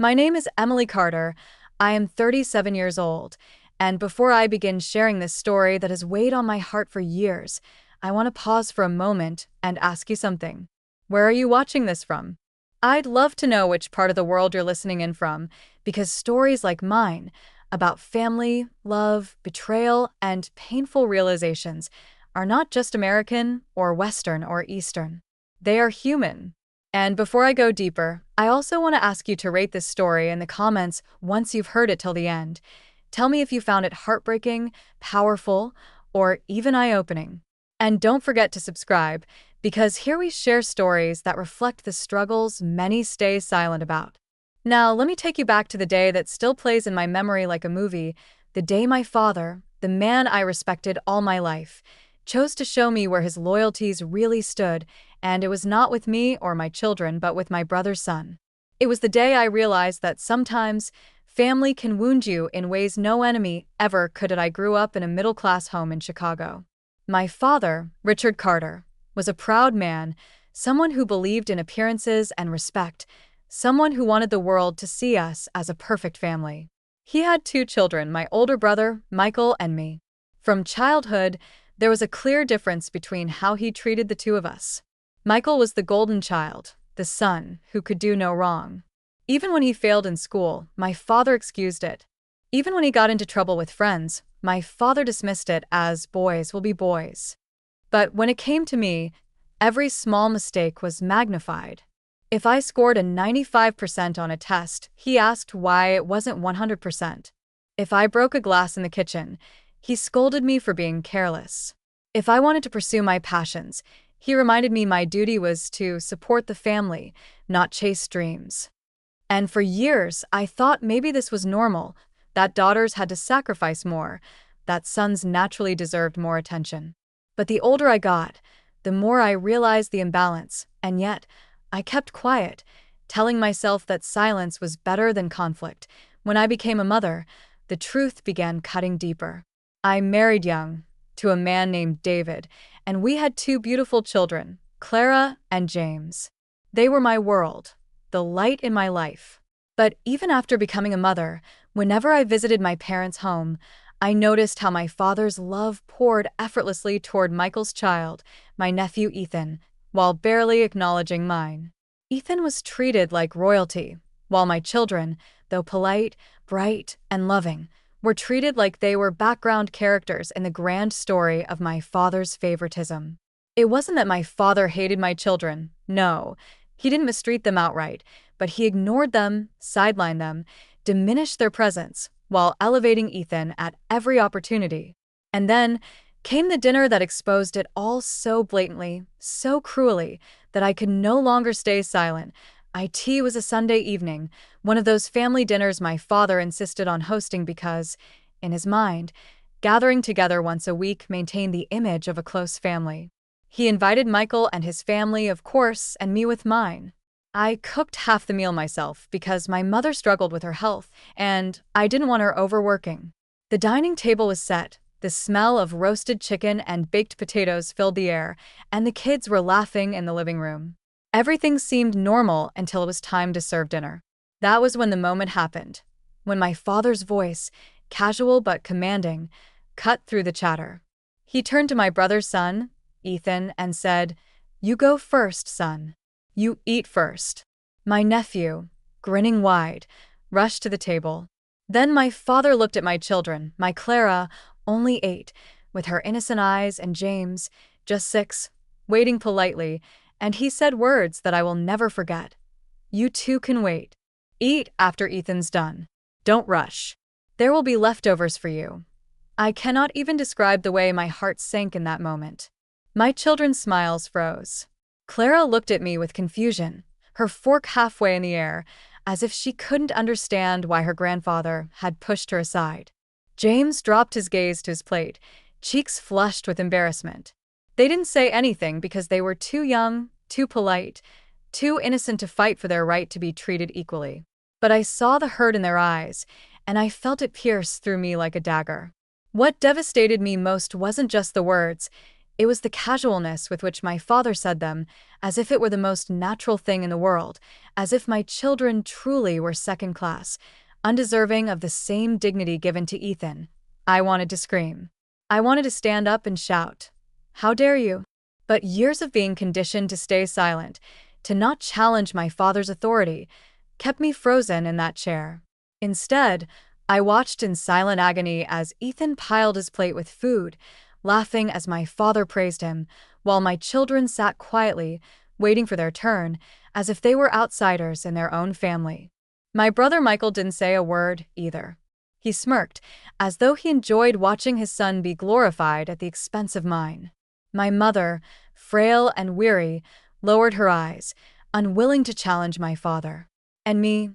My name is Emily Carter. I am 37 years old, and before I begin sharing this story that has weighed on my heart for years, I want to pause for a moment and ask you something. Where are you watching this from? I'd love to know which part of the world you're listening in from, because stories like mine, about family, love, betrayal, and painful realizations, are not just American or Western or Eastern. They are human. And before I go deeper, I also want to ask you to rate this story in the comments once you've heard it till the end. Tell me if you found it heartbreaking, powerful, or even eye-opening. And don't forget to subscribe, because here we share stories that reflect the struggles many stay silent about. Now, let me take you back to the day that still plays in my memory like a movie, the day my father, the man I respected all my life, chose to show me where his loyalties really stood, and it was not with me or my children, but with my brother's son. It was the day I realized that sometimes family can wound you in ways no enemy ever could. I grew up in a middle-class home in Chicago. My father, Richard Carter, was a proud man, someone who believed in appearances and respect, someone who wanted the world to see us as a perfect family. He had two children, my older brother, Michael, and me. From childhood, there was a clear difference between how he treated the two of us. Michael was the golden child, the son who could do no wrong. Even when he failed in school, my father excused it. Even when he got into trouble with friends, my father dismissed it as boys will be boys. But when it came to me, every small mistake was magnified. If I scored a 95% on a test, he asked why it wasn't 100%. If I broke a glass in the kitchen, he scolded me for being careless. If I wanted to pursue my passions, he reminded me my duty was to support the family, not chase dreams. And for years, I thought maybe this was normal, that daughters had to sacrifice more, that sons naturally deserved more attention. But the older I got, the more I realized the imbalance, and yet, I kept quiet, telling myself that silence was better than conflict. When I became a mother, the truth began cutting deeper. I married young, to a man named David, and we had two beautiful children, Clara and James. They were my world, the light in my life. But even after becoming a mother, whenever I visited my parents' home, I noticed how my father's love poured effortlessly toward Michael's child, my nephew Ethan, while barely acknowledging mine. Ethan was treated like royalty, while my children, though polite, bright, and loving, were treated like they were background characters in the grand story of my father's favoritism. It wasn't that my father hated my children, no. He didn't mistreat them outright, but he ignored them, sidelined them, diminished their presence, while elevating Ethan at every opportunity. And then came the dinner that exposed it all so blatantly, so cruelly, that I could no longer stay silent. It was a Sunday evening, one of those family dinners my father insisted on hosting because, in his mind, gathering together once a week maintained the image of a close family. He invited Michael and his family, of course, and me with mine. I cooked half the meal myself because my mother struggled with her health, and I didn't want her overworking. The dining table was set, the smell of roasted chicken and baked potatoes filled the air, and the kids were laughing in the living room. Everything seemed normal until it was time to serve dinner. That was when the moment happened, when my father's voice, casual but commanding, cut through the chatter. He turned to my brother's son, Ethan, and said, "You go first, son. You eat first." My nephew, grinning wide, rushed to the table. Then my father looked at my children, my Clara, only 8, with her innocent eyes, and James, just 6, waiting politely, and he said words that I will never forget. "You two can wait. Eat after Ethan's done. Don't rush. There will be leftovers for you." I cannot even describe the way my heart sank in that moment. My children's smiles froze. Clara looked at me with confusion, her fork halfway in the air, as if she couldn't understand why her grandfather had pushed her aside. James dropped his gaze to his plate, cheeks flushed with embarrassment. They didn't say anything because they were too young, too polite, too innocent to fight for their right to be treated equally. But I saw the hurt in their eyes, and I felt it pierce through me like a dagger. What devastated me most wasn't just the words, It was the casualness with which my father said them, as if it were the most natural thing in the world, as if my children truly were second class, undeserving of the same dignity given to Ethan. I wanted to scream. I wanted to stand up and shout, "How dare you?" But years of being conditioned to stay silent, to not challenge my father's authority, kept me frozen in that chair. Instead, I watched in silent agony as Ethan piled his plate with food, laughing as my father praised him, while my children sat quietly, waiting for their turn, as if they were outsiders in their own family. My brother Michael didn't say a word, either. He smirked, as though he enjoyed watching his son be glorified at the expense of mine. My mother, frail and weary, lowered her eyes, unwilling to challenge my father. And me,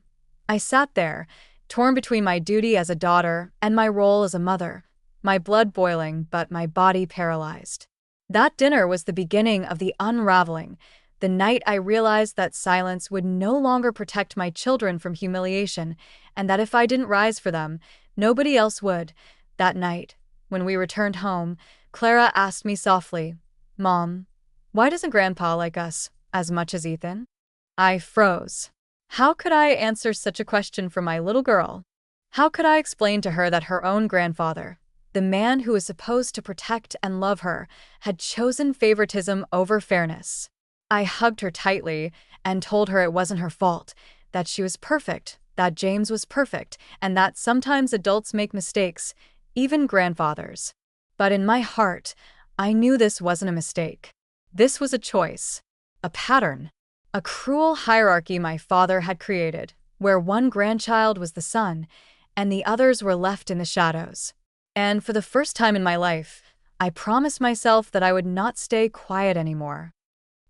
I sat there, torn between my duty as a daughter and my role as a mother, my blood boiling but my body paralyzed. That dinner was the beginning of the unraveling, the night I realized that silence would no longer protect my children from humiliation, and that if I didn't rise for them, nobody else would. That night, when we returned home, Clara asked me softly, "Mom, why doesn't Grandpa like us as much as Ethan?" I froze. How could I answer such a question for my little girl? How could I explain to her that her own grandfather, the man who was supposed to protect and love her, had chosen favoritism over fairness? I hugged her tightly and told her it wasn't her fault, that she was perfect, that James was perfect, and that sometimes adults make mistakes, even grandfathers. But in my heart, I knew this wasn't a mistake. This was a choice, a pattern, a cruel hierarchy my father had created, where one grandchild was the sun, and the others were left in the shadows. And for the first time in my life, I promised myself that I would not stay quiet anymore.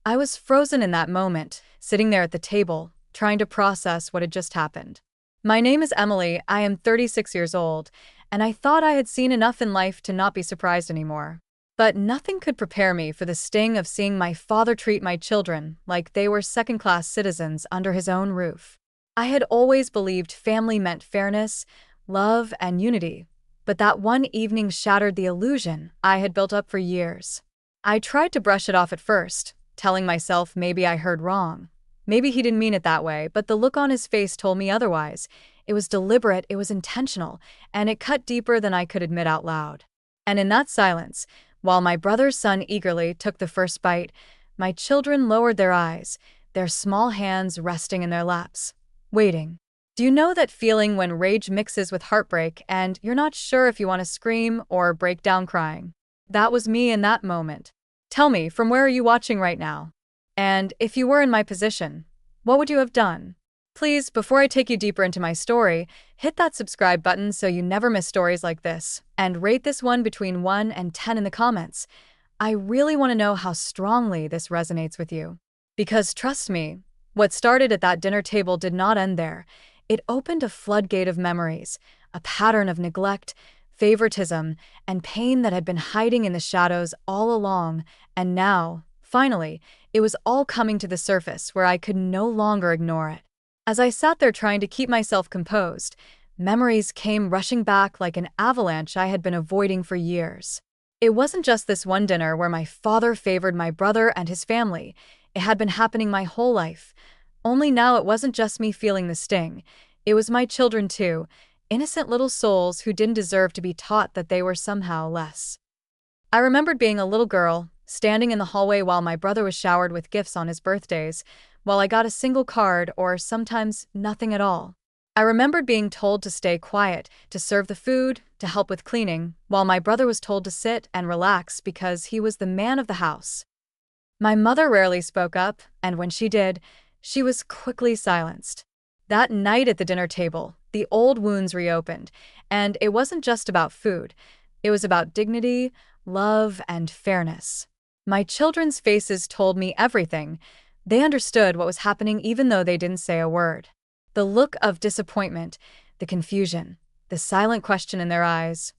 I was frozen in that moment, sitting there at the table, trying to process what had just happened. My name is Emily, I am 36 years old, and I thought I had seen enough in life to not be surprised anymore. But nothing could prepare me for the sting of seeing my father treat my children like they were second-class citizens under his own roof. I had always believed family meant fairness, love, and unity, but that one evening shattered the illusion I had built up for years. I tried to brush it off at first, telling myself maybe I heard wrong. Maybe he didn't mean it that way, but the look on his face told me otherwise. It was deliberate, it was intentional, and it cut deeper than I could admit out loud. And in that silence, while my brother's son eagerly took the first bite, my children lowered their eyes, their small hands resting in their laps, waiting. Do you know that feeling when rage mixes with heartbreak and you're not sure if you want to scream or break down crying? That was me in that moment. Tell me, from where are you watching right now? And if you were in my position, what would you have done? Please, before I take you deeper into my story, hit that subscribe button so you never miss stories like this, and rate this one between 1 and 10 in the comments. I really want to know how strongly this resonates with you. Because trust me, what started at that dinner table did not end there. It opened a floodgate of memories, a pattern of neglect, favoritism, and pain that had been hiding in the shadows all along, and now, finally, it was all coming to the surface where I could no longer ignore it. As I sat there trying to keep myself composed, memories came rushing back like an avalanche I had been avoiding for years. It wasn't just this one dinner where my father favored my brother and his family. It had been happening my whole life. Only now it wasn't just me feeling the sting. It was my children too, innocent little souls who didn't deserve to be taught that they were somehow less. I remembered being a little girl, standing in the hallway while my brother was showered with gifts on his birthdays, while I got a single card or sometimes nothing at all. I remembered being told to stay quiet, to serve the food, to help with cleaning, while my brother was told to sit and relax because he was the man of the house. My mother rarely spoke up, and when she did, she was quickly silenced. That night at the dinner table, the old wounds reopened, and it wasn't just about food. It was about dignity, love, and fairness. My children's faces told me everything. They understood what was happening even though they didn't say a word. The look of disappointment, the confusion, the silent question in their eyes.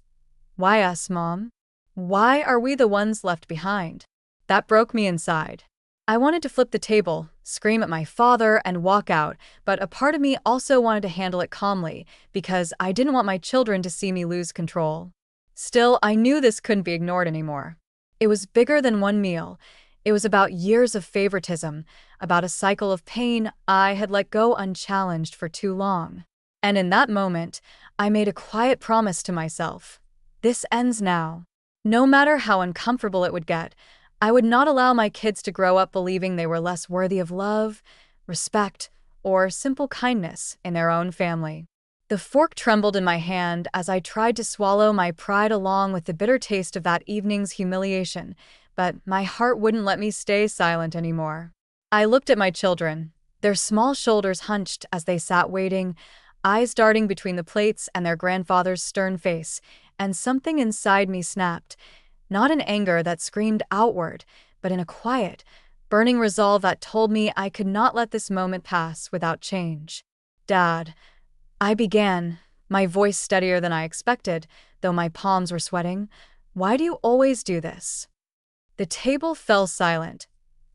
Why us, Mom? Why are we the ones left behind? That broke me inside. I wanted to flip the table, scream at my father, and walk out, but a part of me also wanted to handle it calmly, because I didn't want my children to see me lose control. Still, I knew this couldn't be ignored anymore. It was bigger than one meal. It was about years of favoritism, about a cycle of pain I had let go unchallenged for too long. And in that moment, I made a quiet promise to myself. This ends now. No matter how uncomfortable it would get, I would not allow my kids to grow up believing they were less worthy of love, respect, or simple kindness in their own family. The fork trembled in my hand as I tried to swallow my pride along with the bitter taste of that evening's humiliation, but my heart wouldn't let me stay silent anymore. I looked at my children, their small shoulders hunched as they sat waiting, eyes darting between the plates and their grandfather's stern face, and something inside me snapped, not in anger that screamed outward, but in a quiet, burning resolve that told me I could not let this moment pass without change. "Dad," I began, my voice steadier than I expected, though my palms were sweating, "why do you always do this?" The table fell silent,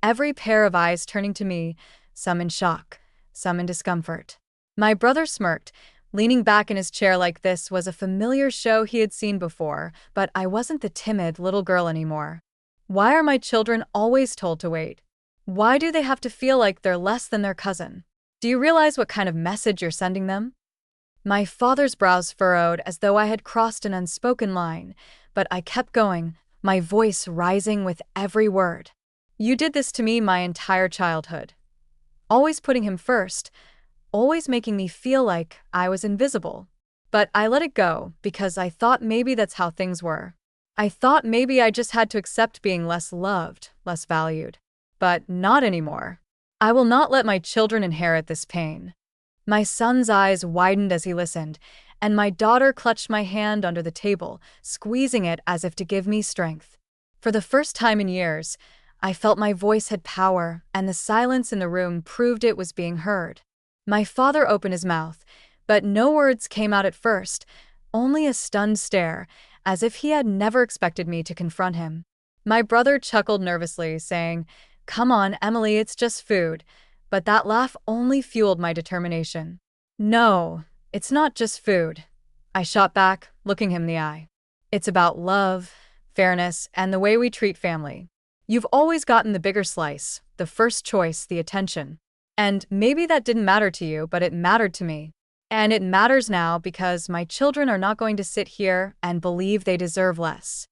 every pair of eyes turning to me, some in shock, some in discomfort. My brother smirked. Leaning back in his chair like this was a familiar show he had seen before, but I wasn't the timid little girl anymore. Why are my children always told to wait? Why do they have to feel like they're less than their cousin? Do you realize what kind of message you're sending them? My father's brows furrowed as though I had crossed an unspoken line, but I kept going, my voice rising with every word. "You did this to me my entire childhood. Always putting him first, always making me feel like I was invisible. But I let it go because I thought maybe that's how things were. I thought maybe I just had to accept being less loved, less valued. But not anymore. I will not let my children inherit this pain." My son's eyes widened as he listened, and my daughter clutched my hand under the table, squeezing it as if to give me strength. For the first time in years, I felt my voice had power, and the silence in the room proved it was being heard. My father opened his mouth, but no words came out at first, only a stunned stare, as if he had never expected me to confront him. My brother chuckled nervously, saying, "Come on, Emily, it's just food." But that laugh only fueled my determination. "No, it's not just food," I shot back, looking him in the eye. "It's about love, fairness, and the way we treat family. You've always gotten the bigger slice, the first choice, the attention. And maybe that didn't matter to you, but it mattered to me. And it matters now because my children are not going to sit here and believe they deserve less."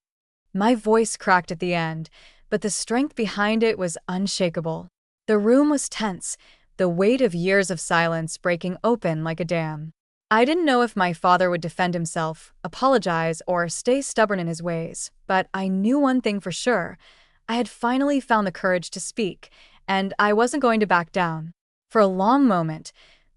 My voice cracked at the end, but the strength behind it was unshakable. The room was tense, the weight of years of silence breaking open like a dam. I didn't know if my father would defend himself, apologize, or stay stubborn in his ways, but I knew one thing for sure. I had finally found the courage to speak, and I wasn't going to back down. For a long moment,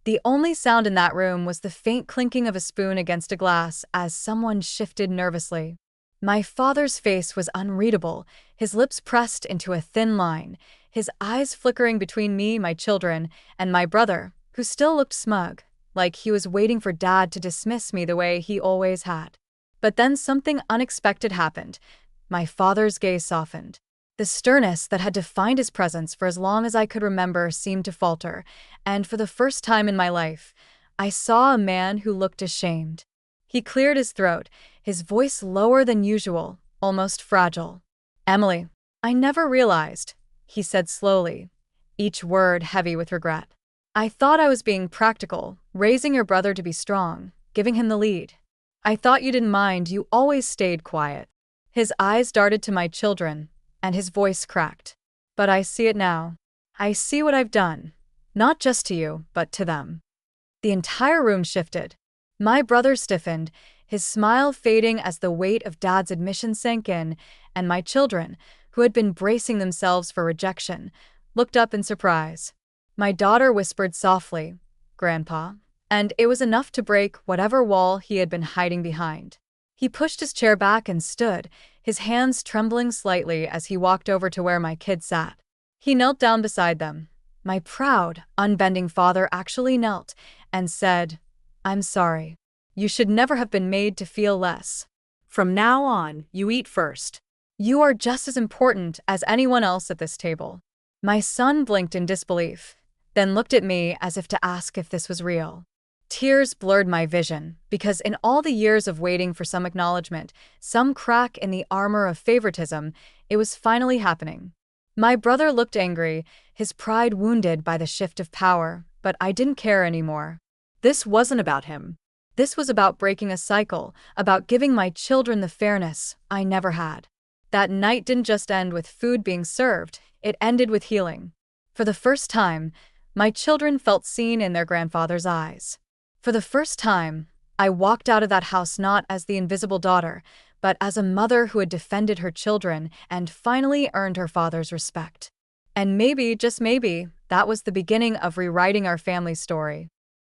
the only sound in that room was the faint clinking of a spoon against a glass as someone shifted nervously. My father's face was unreadable, his lips pressed into a thin line, his eyes flickering between me, my children, and my brother, who still looked smug, like he was waiting for Dad to dismiss me the way he always had. But then something unexpected happened. My father's gaze softened. The sternness that had defined his presence for as long as I could remember seemed to falter, and for the first time in my life, I saw a man who looked ashamed. He cleared his throat, his voice lower than usual, almost fragile. "Emily, I never realized," he said slowly, each word heavy with regret. "I thought I was being practical, raising your brother to be strong, giving him the lead. I thought you didn't mind, you always stayed quiet." His eyes darted to my children, and his voice cracked. "But I see it now. I see what I've done, not just to you, but to them." The entire room shifted. My brother stiffened, his smile fading as the weight of Dad's admission sank in, and my children, who had been bracing themselves for rejection, looked up in surprise. My daughter whispered softly, "Grandpa," and it was enough to break whatever wall he had been hiding behind. He pushed his chair back and stood, his hands trembling slightly as he walked over to where my kids sat. He knelt down beside them. My proud, unbending father actually knelt and said, "I'm sorry. You should never have been made to feel less. From now on, you eat first. You are just as important as anyone else at this table." My son blinked in disbelief, then looked at me as if to ask if this was real. Tears blurred my vision, because in all the years of waiting for some acknowledgement, some crack in the armor of favoritism, it was finally happening. My brother looked angry, his pride wounded by the shift of power, but I didn't care anymore. This wasn't about him. This was about breaking a cycle, about giving my children the fairness I never had. That night didn't just end with food being served, it ended with healing. For the first time, my children felt seen in their grandfather's eyes. For the first time, I walked out of that house not as the invisible daughter, but as a mother who had defended her children and finally earned her father's respect. And maybe, just maybe, that was the beginning of rewriting our family story.